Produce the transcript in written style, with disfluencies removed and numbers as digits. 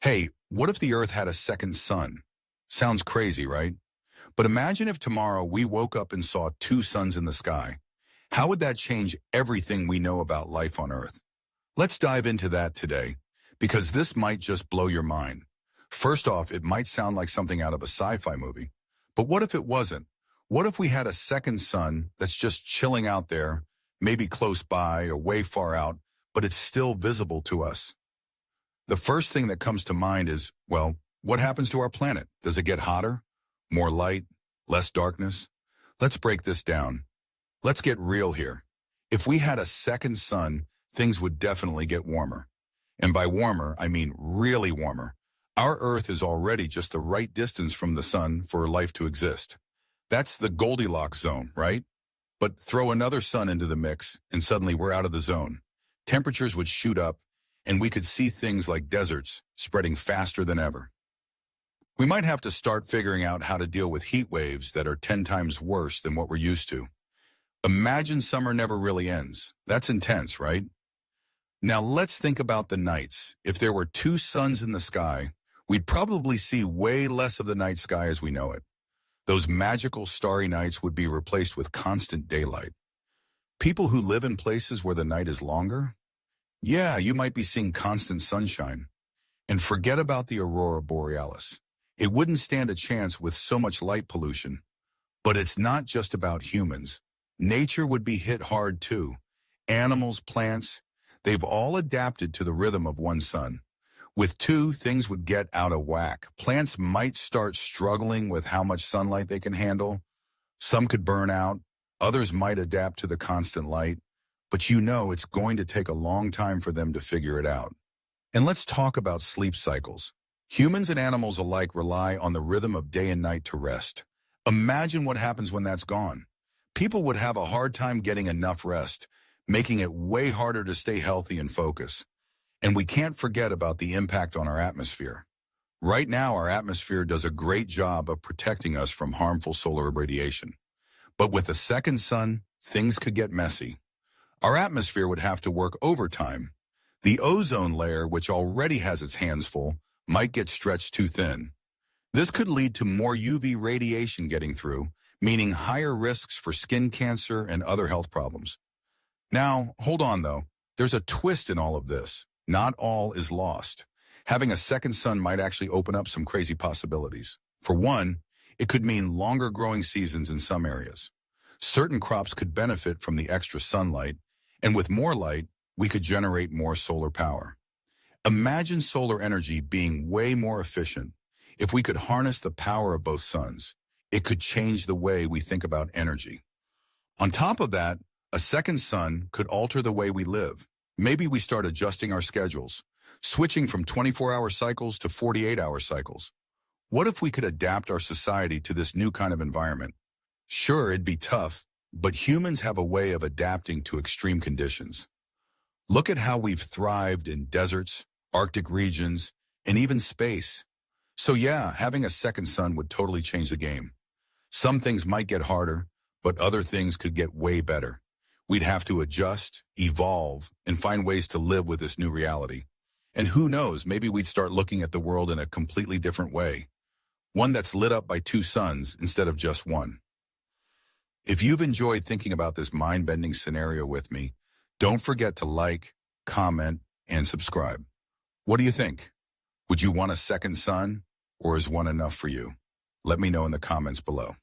Hey, what if the Earth had a second sun? Sounds crazy, right? But imagine if tomorrow we woke up and saw two suns in the sky. How would that change everything we know about life on Earth? Let's dive into that today, because this might just blow your mind. First off, it might sound like something out of a sci-fi movie. But what if it wasn't? What if we had a second sun that's just chilling out there, maybe close by or way far out, but it's still visible to us? The first thing that comes to mind is, well, what happens to our planet? Does it get hotter? More light? Less darkness? Let's break this down. Let's get real here. If we had a second sun, things would definitely get warmer. And by warmer, I mean really warmer. Our Earth is already just the right distance from the sun for life to exist. That's the Goldilocks zone, right? But throw another sun into the mix, and suddenly we're out of the zone. Temperatures would shoot up, and we could see things like deserts spreading faster than ever. We might have to start figuring out how to deal with heat waves that are 10 times worse than what we're used to. Imagine summer never really ends. That's intense, right? Now let's think about the nights. If there were two suns in the sky, we'd probably see way less of the night sky as we know it. Those magical starry nights would be replaced with constant daylight. People who live in places where the night is longer, yeah, you might be seeing constant sunshine. And forget about the aurora borealis. It wouldn't stand a chance with so much light pollution. But it's not just about humans. Nature would be hit hard too. Animals, plants, they've all adapted to the rhythm of one sun. With two, things would get out of whack. Plants might start struggling with how much sunlight they can handle. Some could burn out. Others might adapt to the constant light. But you know it's going to take a long time for them to figure it out. And let's talk about sleep cycles. Humans and animals alike rely on the rhythm of day and night to rest. Imagine what happens when that's gone. People would have a hard time getting enough rest, making it way harder to stay healthy and focus. And we can't forget about the impact on our atmosphere. Right now, our atmosphere does a great job of protecting us from harmful solar radiation. But with a second sun, things could get messy. Our atmosphere would have to work overtime. The ozone layer, which already has its hands full, might get stretched too thin. This could lead to more UV radiation getting through, meaning higher risks for skin cancer and other health problems. Now, hold on though. There's a twist in all of this. Not all is lost. Having a second sun might actually open up some crazy possibilities. For one, it could mean longer growing seasons in some areas. Certain crops could benefit from the extra sunlight, and with more light, we could generate more solar power. Imagine solar energy being way more efficient. If we could harness the power of both suns, it could change the way we think about energy. On top of that, a second sun could alter the way we live. Maybe we start adjusting our schedules, switching from 24-hour cycles to 48-hour cycles. What if we could adapt our society to this new kind of environment? Sure, it'd be tough, but humans have a way of adapting to extreme conditions. Look at how we've thrived in deserts, Arctic regions, and even space. So yeah, having a second sun would totally change the game. Some things might get harder, but other things could get way better. We'd have to adjust, evolve, and find ways to live with this new reality. And who knows, maybe we'd start looking at the world in a completely different way. One that's lit up by two suns instead of just one. If you've enjoyed thinking about this mind-bending scenario with me, don't forget to like, comment, and subscribe. What do you think? Would you want a second sun, or is one enough for you? Let me know in the comments below.